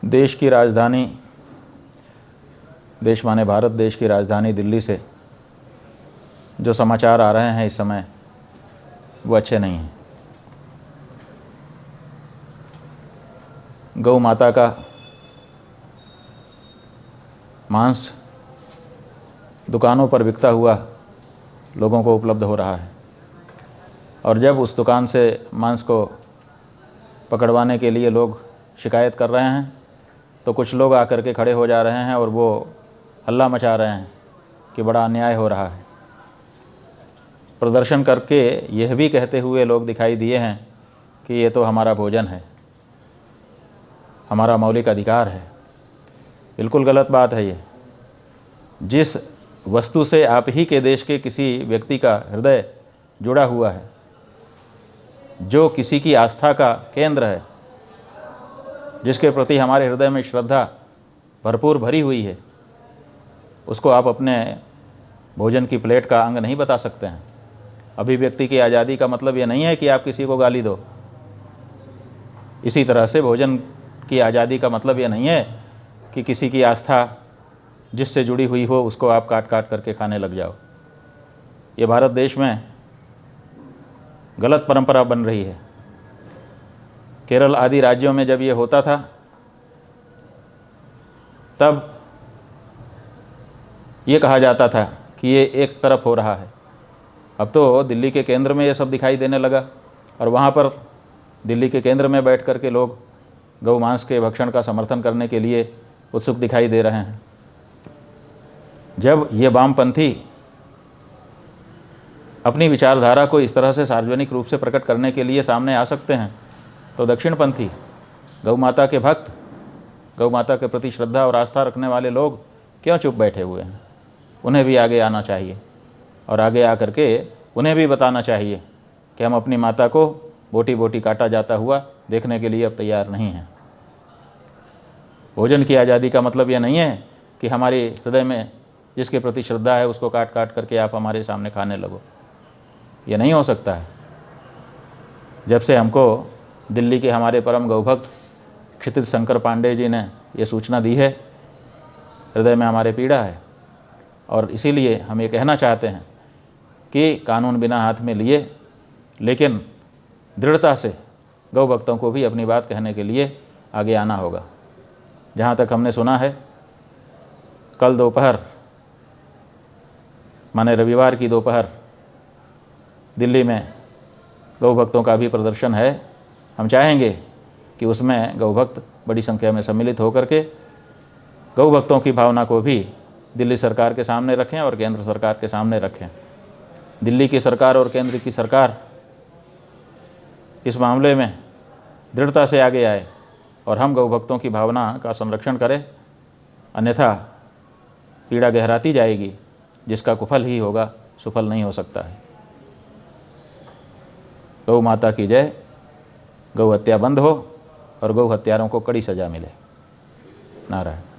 देश की राजधानी, देश माने भारत देश की राजधानी दिल्ली से जो समाचार आ रहे हैं इस समय वो अच्छे नहीं हैं। गौ माता का मांस दुकानों पर बिकता हुआ लोगों को उपलब्ध हो रहा है और जब उस दुकान से मांस को पकड़वाने के लिए लोग शिकायत कर रहे हैं तो कुछ लोग आकर के खड़े हो जा रहे हैं और वो हल्ला मचा रहे हैं कि बड़ा अन्याय हो रहा है। प्रदर्शन करके यह भी कहते हुए लोग दिखाई दिए हैं कि ये तो हमारा भोजन है, हमारा मौलिक अधिकार है। बिल्कुल गलत बात है ये। जिस वस्तु से आप ही के देश के किसी व्यक्ति का हृदय जुड़ा हुआ है, जो किसी की आस्था का केंद्र है, जिसके प्रति हमारे हृदय में श्रद्धा भरपूर भरी हुई है, उसको आप अपने भोजन की प्लेट का अंग नहीं बता सकते हैं। अभिव्यक्ति की आज़ादी का मतलब ये नहीं है कि आप किसी को गाली दो। इसी तरह से भोजन की आज़ादी का मतलब ये नहीं है कि किसी की आस्था जिससे जुड़ी हुई हो उसको आप काट काट करके खाने लग जाओ। ये भारत देश में गलत परंपरा बन रही है। केरल आदि राज्यों में जब ये होता था तब ये कहा जाता था कि ये एक तरफ हो रहा है। अब तो दिल्ली के केंद्र में ये सब दिखाई देने लगा और वहाँ पर दिल्ली के केंद्र में बैठ कर के लोग गौ मांस के भक्षण का समर्थन करने के लिए उत्सुक दिखाई दे रहे हैं। जब ये वामपंथी अपनी विचारधारा को इस तरह से सार्वजनिक रूप से प्रकट करने के लिए सामने आ सकते हैं तो दक्षिणपंथी गौ माता के भक्त, गौ माता के प्रति श्रद्धा और आस्था रखने वाले लोग क्यों चुप बैठे हुए हैं? उन्हें भी आगे आना चाहिए और आगे आकर के उन्हें भी बताना चाहिए कि हम अपनी माता को बोटी बोटी काटा जाता हुआ देखने के लिए अब तैयार नहीं हैं। भोजन की आज़ादी का मतलब यह नहीं है कि हमारे हृदय में जिसके प्रति श्रद्धा है उसको काट काट करके आप हमारे सामने खाने लगो। ये नहीं हो सकता है। जब से हमको दिल्ली के हमारे परम गौभक्त क्षितिज शंकर पांडे जी ने ये सूचना दी है, हृदय में हमारे पीड़ा है और इसीलिए हम ये कहना चाहते हैं कि कानून बिना हाथ में लिए लेकिन दृढ़ता से गौ भक्तों को भी अपनी बात कहने के लिए आगे आना होगा। जहाँ तक हमने सुना है, कल दोपहर माने रविवार की दोपहर दिल्ली में गौ भक्तों का भी प्रदर्शन है। हम चाहेंगे कि उसमें गौ भक्त बड़ी संख्या में सम्मिलित होकर के गौ भक्तों की भावना को भी दिल्ली सरकार के सामने रखें और केंद्र सरकार के सामने रखें। दिल्ली की सरकार और केंद्र की सरकार इस मामले में दृढ़ता से आगे आए और हम गौ भक्तों की भावना का संरक्षण करें, अन्यथा पीड़ा गहराती जाएगी जिसका कुफल ही होगा, सुफल नहीं हो सकता है। गौ माता की जय। गौ हत्या बंद हो और गौ हत्यारों को कड़ी सजा मिले। नारायण।